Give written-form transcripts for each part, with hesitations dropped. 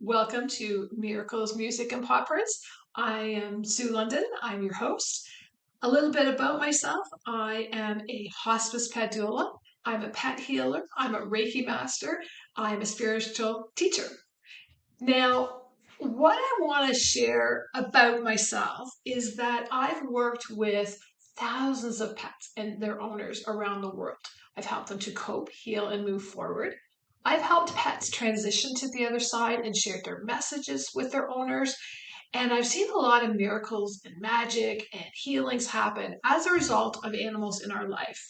Welcome to Miracles, Music, and Pawprints. I am Sue London. I'm your host. A little bit about myself. I am a hospice pet doula. I'm a pet healer. I'm a Reiki master. I'm a spiritual teacher. Now, what I want to share about myself is that I've worked with thousands of pets and their owners around the world. I've helped them to cope, heal, and move forward. I've helped pets transition to the other side and shared their messages with their owners. And I've seen a lot of miracles and magic and healings happen as a result of animals in our life.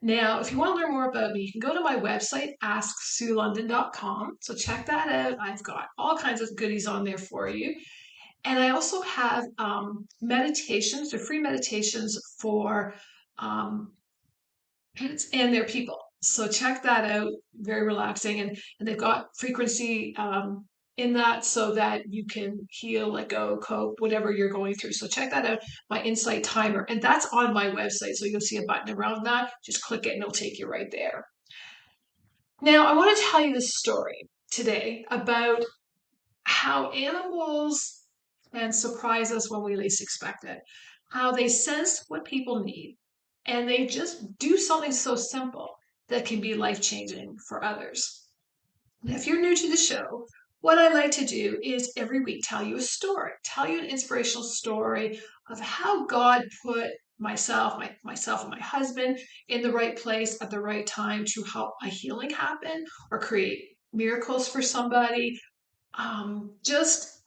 Now, if you want to learn more about me, you can go to my website, asksuelondon.com. So check that out. I've got all kinds of goodies on there for you. And I also have meditations, they're free meditations for pets and their people. So check that out. Very relaxing. And they've got frequency in that so that you can heal, let go, cope, whatever you're going through. So check that out, my Insight Timer. And that's on my website. So you'll see a button around that. Just click it and it'll take you right there. Now, I want to tell you this story today about how animals can surprise us when we least expect it, how they sense what people need, and they just do something so simple that can be life changing for others. Now, if you're new to the show, what I like to do is every week tell you a story, tell you an inspirational story of how God put myself and my husband in the right place at the right time to help a healing happen or create miracles for somebody. Just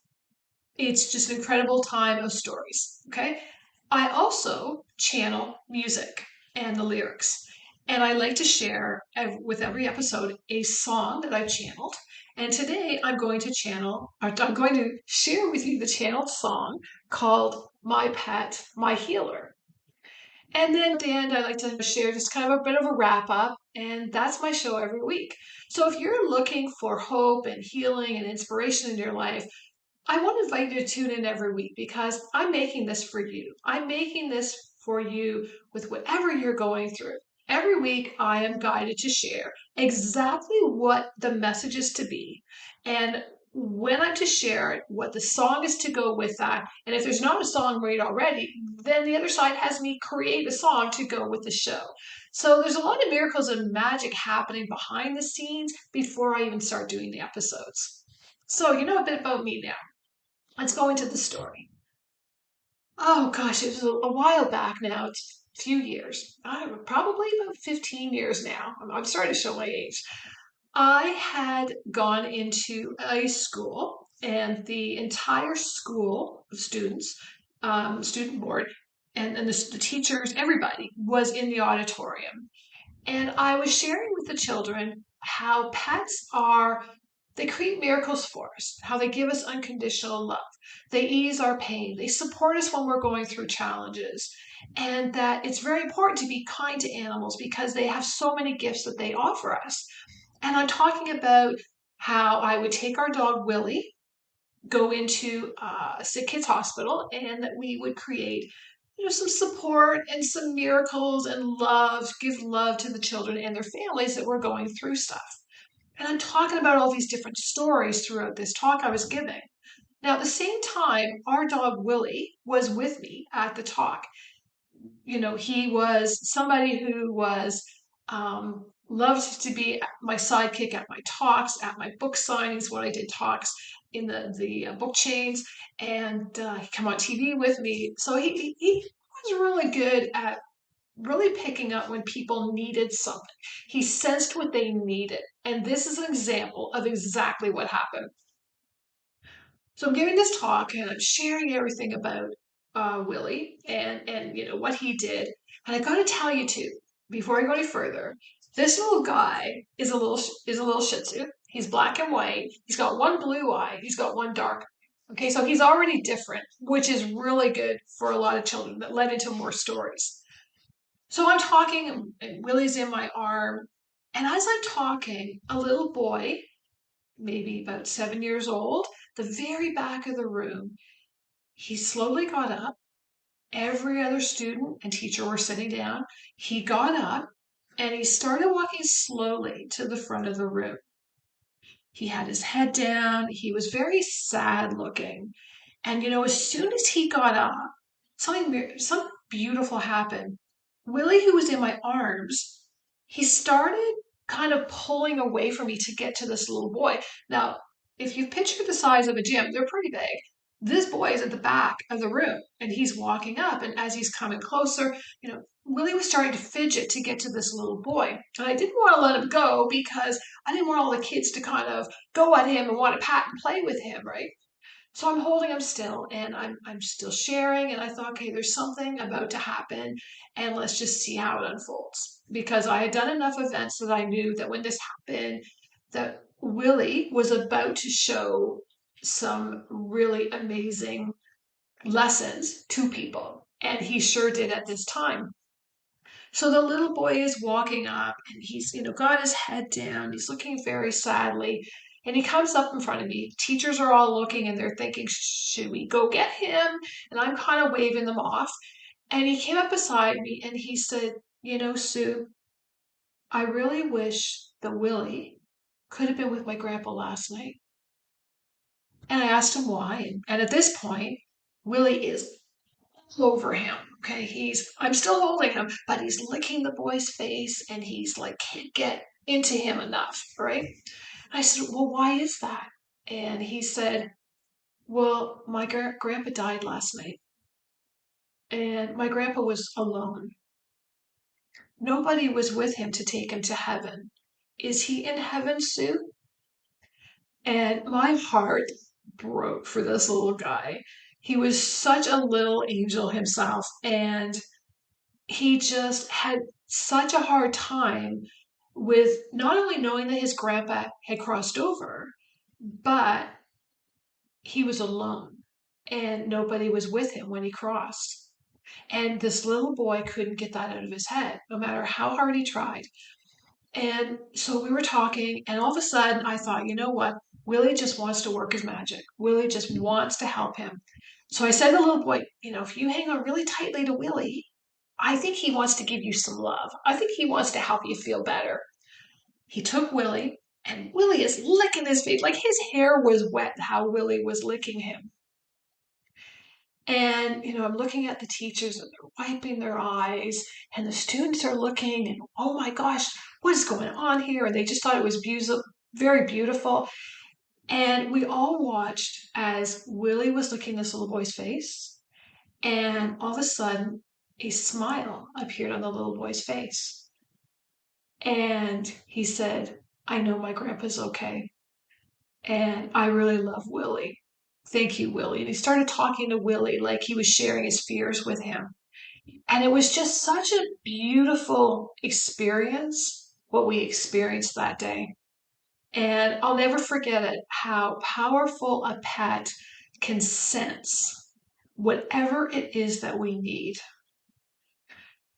it's just an incredible time of stories. Okay. I also channel music and the lyrics. And I like to share with every episode a song that I've channeled. And today I'm going to share with you the channeled song called My Pet, My Healer. And then at the end, I like to share just kind of a bit of a wrap up. And that's my show every week. So if you're looking for hope and healing and inspiration in your life, I want to invite you to tune in every week because I'm making this for you. I'm making this for you with whatever you're going through. Every week, I am guided to share exactly what the message is to be. And when I'm to share it, what the song is to go with that. And if there's not a song made already, then the other side has me create a song to go with the show. So there's a lot of miracles and magic happening behind the scenes before I even start doing the episodes. So you know a bit about me now. Let's go into the story. Oh gosh, it was a while back now. It's a few years. Probably about 15 years now. I'm starting to show my age. I had gone into a school, and the entire school of students, student board, and the teachers, everybody was in the auditorium. And I was sharing with the children how pets are, they create miracles for us, how they give us unconditional love. They ease our pain. They support us when we're going through challenges. And that it's very important to be kind to animals because they have so many gifts that they offer us. And I'm talking about how I would take our dog Willie, go into a sick kids hospital, and that we would create some support and some miracles and love, give love to the children and their families that were going through stuff. And I'm talking about all these different stories throughout this talk I was giving. Now, at the same time, our dog Willie was with me at the talk. He was somebody who was loved to be my sidekick at my talks, at my book signings, when I did talks in the book chains, and he'd come on TV with me. So he was really good at really picking up when people needed something. He sensed what they needed. And this is an example of exactly what happened. So I'm giving this talk and I'm sharing everything about Willie and what he did. And I got to tell you too, before I go any further, this little guy is a little Shih Tzu. He's black and white. He's got one blue eye. He's got one dark. Okay, so he's already different, which is really good for a lot of children that led into more stories. So I'm talking, and Willie's in my arm. And as I'm talking, a little boy, maybe about 7 years old, the very back of the room, he slowly got up. Every other student and teacher were sitting down. He got up and he started walking slowly to the front of the room. He had his head down. He was very sad looking. And as soon as he got up, something beautiful happened. Willie, who was in my arms, he started kind of pulling away from me to get to this little boy. Now, if you picture the size of a gym, they're pretty big. This boy is at the back of the room and he's walking up. And as he's coming closer, Willie was starting to fidget to get to this little boy. And I didn't want to let him go because I didn't want all the kids to kind of go at him and want to pat and play with him, right? So I'm holding him still and I'm still sharing and I thought, okay, there's something about to happen and let's just see how it unfolds. Because I had done enough events that I knew that when this happened, that Willie was about to show some really amazing lessons to people. And he sure did at this time. So the little boy is walking up and he's, got his head down. He's looking very sadly. And he comes up in front of me. Teachers are all looking and they're thinking, should we go get him? And I'm kind of waving them off. And he came up beside me and he said, Sue, I really wish that Willie could have been with my grandpa last night. And I asked him why. And at this point, Willie is over him. Okay, I'm still holding him, but he's licking the boy's face and he's like, can't get into him enough, right? I said, well, why is that? And he said, well, my grandpa died last night and my grandpa was alone. Nobody was with him to take him to heaven. Is he in heaven, Sue? And my heart broke for this little guy. He was such a little angel himself. And he just had such a hard time with not only knowing that his grandpa had crossed over, but he was alone and nobody was with him when he crossed. And this little boy couldn't get that out of his head, no matter how hard he tried. And so we were talking, and all of a sudden I thought, you know what? Willie just wants to work his magic. Willie just wants to help him. So I said to the little boy, if you hang on really tightly to Willie, I think he wants to give you some love. I think he wants to help you feel better. He took Willie, and Willie is licking his face. Like his hair was wet, how Willie was licking him. And, I'm looking at the teachers and they're wiping their eyes, and the students are looking, and oh my gosh, what is going on here? And they just thought it was very beautiful. And we all watched as Willie was licking this little boy's face, and all of a sudden, a smile appeared on the little boy's face. And he said, I know my grandpa's okay. And I really love Willie. Thank you, Willie. And he started talking to Willie like he was sharing his fears with him. And it was just such a beautiful experience, what we experienced that day. And I'll never forget it, how powerful a pet can sense whatever it is that we need.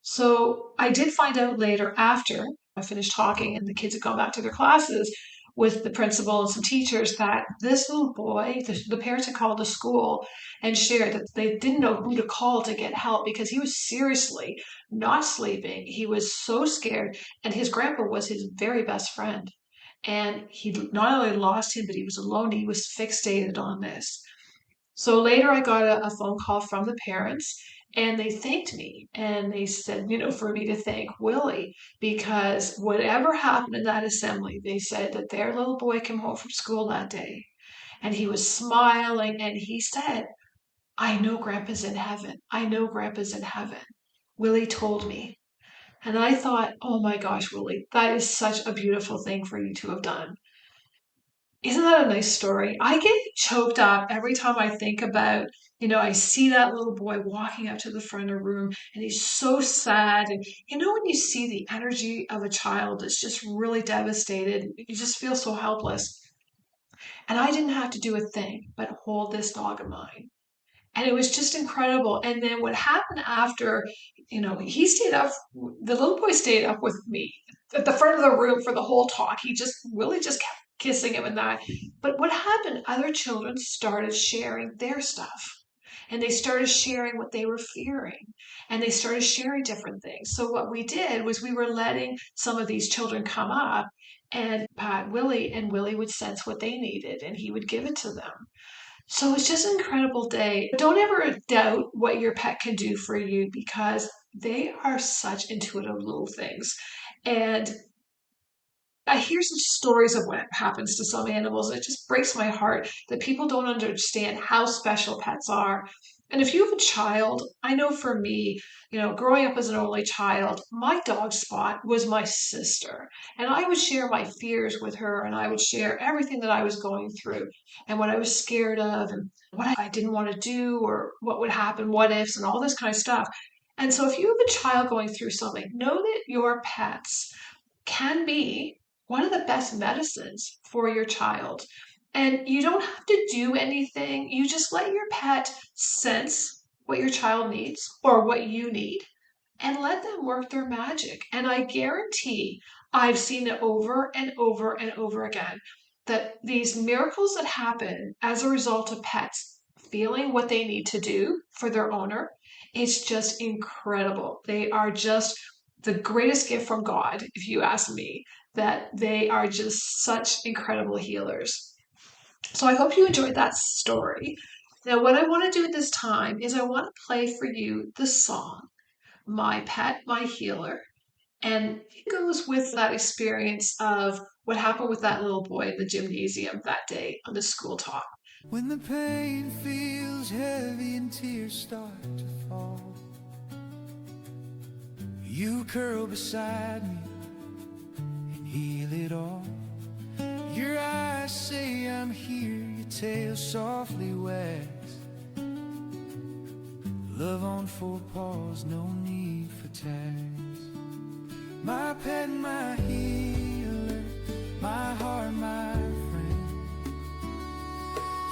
So I did find out later after I finished talking and the kids had gone back to their classes with the principal and some teachers that this little boy, the parents had called the school and shared that they didn't know who to call to get help because he was seriously not sleeping. He was so scared, and his grandpa was his very best friend. And he not only lost him, but he was alone. He was fixated on this. So later I got a phone call from the parents and they thanked me and they said, for me to thank Willie because whatever happened in that assembly, they said that their little boy came home from school that day and he was smiling and he said, I know Grandpa's in heaven. I know Grandpa's in heaven. Willie told me. And I thought, oh my gosh, Willie, that is such a beautiful thing for you to have done. Isn't that a nice story? I get choked up every time I think about, I see that little boy walking up to the front of the room and he's so sad. And when you see the energy of a child that's just really devastated, you just feel so helpless. And I didn't have to do a thing but hold this dog of mine. And it was just incredible. And then what happened after, he stayed up, the little boy stayed up with me at the front of the room for the whole talk. He just really just kept kissing him and that. But what happened, other children started sharing their stuff. And they started sharing what they were fearing. And they started sharing different things. So what we did was we were letting some of these children come up and Pat Willie, and Willie would sense what they needed and he would give it to them. So it's just an incredible day. Don't ever doubt what your pet can do for you because they are such intuitive little things. And I hear such stories of what happens to some animals, and it just breaks my heart that people don't understand how special pets are. And if you have a child, I know for me, growing up as an only child, my dog Spot was my sister. And I would share my fears with her, and I would share everything that I was going through and what I was scared of, and what I didn't want to do, or what would happen, what ifs, and all this kind of stuff. And so if you have a child going through something, know that your pets can be one of the best medicines for your child. And you don't have to do anything. You just let your pet sense what your child needs or what you need and let them work their magic. And I guarantee I've seen it over and over and over again that these miracles that happen as a result of pets feeling what they need to do for their owner, it's just incredible. They are just the greatest gift from God, if you ask me, that they are just such incredible healers. So I hope you enjoyed that story. Now, what I want to do at this time is I want to play for you the song My Pet, My Healer. And it goes with that experience of what happened with that little boy in the gymnasium that day on the school talk. When the pain feels heavy and tears start to fall, you curl beside me and heal it all. Your eyes say I'm here, your tail softly wags. Love on four paws, no need for tags. My pet, my healer, my heart, my friend.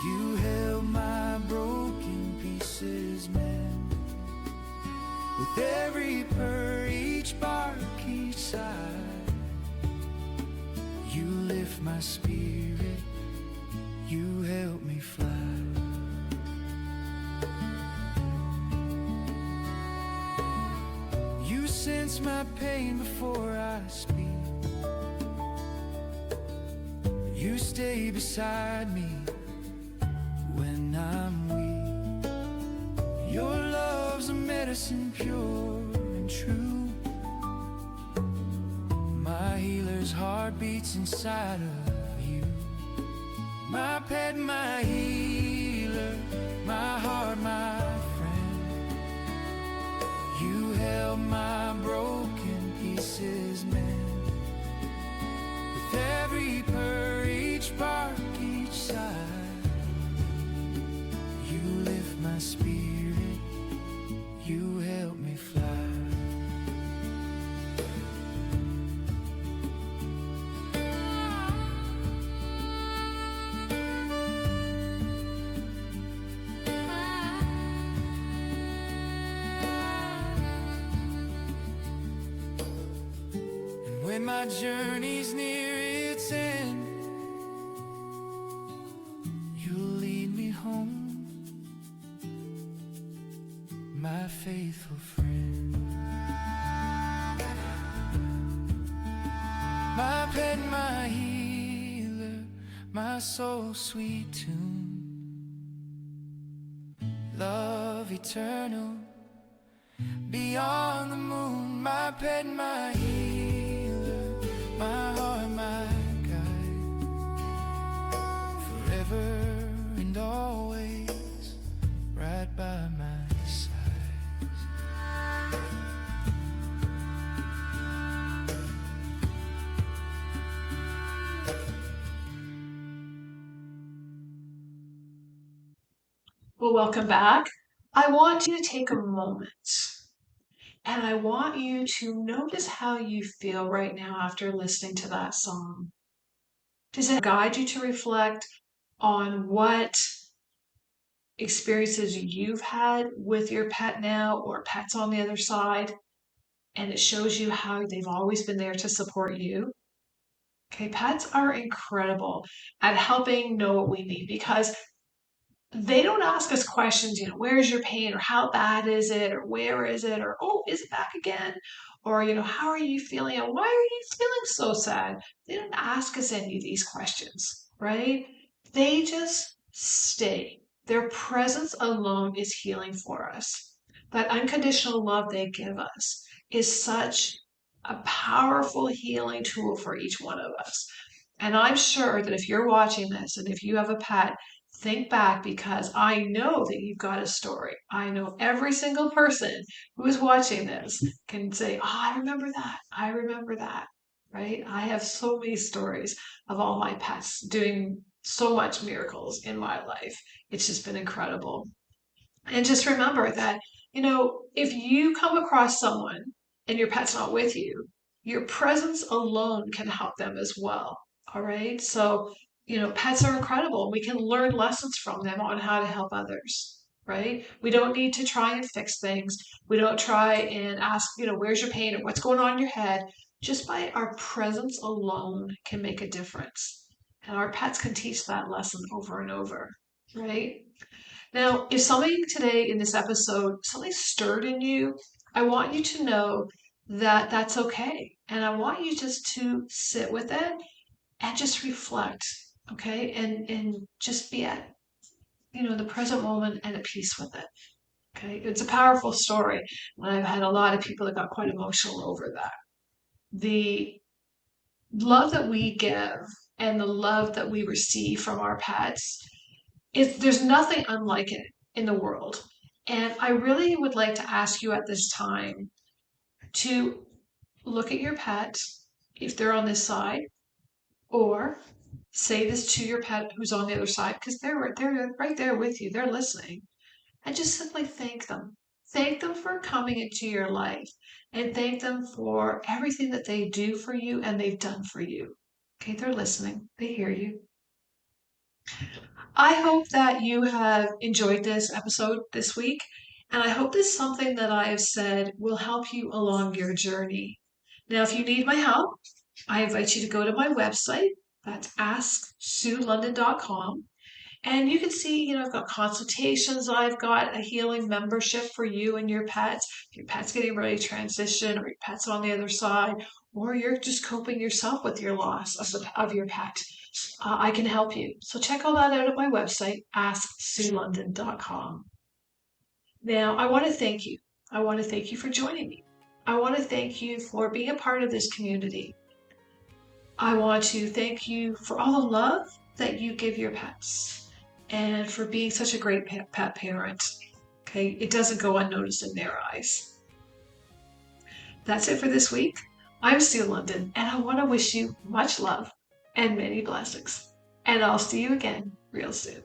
You held my broken pieces mend. With every purr, each bark, each sigh, you lift my spirit, you help me fly. You sense my pain before I speak. You stay beside me when I'm weak. Your love's a medicine pure and true. My healer's heart beats inside of you. My pet, my healer, my heart, my friend. You held my broken pieces mend. With every purr, each bark, each sigh, you lift my spirit, you help me fly. And when my journey's near its end, you'll lead me home, my faithful friend. My pet, my healer, my soul's sweet tune. Love eternal, beyond the moon. My pet, my healer, my heart, my guide. Forever and always, right by my side. Well, welcome back. I want you to take a moment and I want you to notice how you feel right now after listening to that song. Does it guide you to reflect on what experiences you've had with your pet now or pets on the other side? And it shows you how they've always been there to support you. Okay, pets are incredible at helping know what we need because they don't ask us questions, where's your pain, or how bad is it, or where is it, or oh, is it back again? Or, how are you feeling? And why are you feeling so sad? They don't ask us any of these questions, right? They just stay. Their presence alone is healing for us. That unconditional love they give us is such a powerful healing tool for each one of us. And I'm sure that if you're watching this and if you have a pet, think back, because I know that you've got a story. I know every single person who is watching this can say, oh, I remember that. I remember that. Right? I have so many stories of all my pets doing so much miracles in my life. It's just been incredible. And just remember that, if you come across someone and your pet's not with you, your presence alone can help them as well. All right. So, pets are incredible. We can learn lessons from them on how to help others. Right. We don't need to try and fix things. We don't try and ask, where's your pain or what's going on in your head. Just by our presence alone can make a difference. And our pets can teach that lesson over and over. Right. Now, if something today in this episode, something stirred in you, I want you to know that that's okay. And I want you just to sit with it and just reflect, okay? And just be at, the present moment and at peace with it. Okay? It's a powerful story. And I've had a lot of people that got quite emotional over that. The love that we give and the love that we receive from our pets, there's nothing unlike it in the world. And I really would like to ask you at this time to look at your pet if they're on this side, or say this to your pet who's on the other side, because they're right there with you. They're listening, and just simply thank them. Thank them for coming into your life, and thank them for everything that they do for you and they've done for you. Okay, they're listening. They hear you. I hope that you have enjoyed this episode this week, and I hope this something that I have said will help you along your journey. Now, if you need my help, I invite you to go to my website. That's asksuelondon.com. And you can see, I've got consultations, I've got a healing membership for you and your pets. If your pet's getting ready to transition, or your pet's on the other side, or you're just coping yourself with your loss of your pet, I can help you. So check all that out at my website, asksuelondon.com. Now, I want to thank you. I want to thank you for joining me. I want to thank you for being a part of this community. I want to thank you for all the love that you give your pets and for being such a great pet parent. Okay, it doesn't go unnoticed in their eyes. That's it for this week. I'm Sue London, and I want to wish you much love and many blessings. And I'll see you again real soon.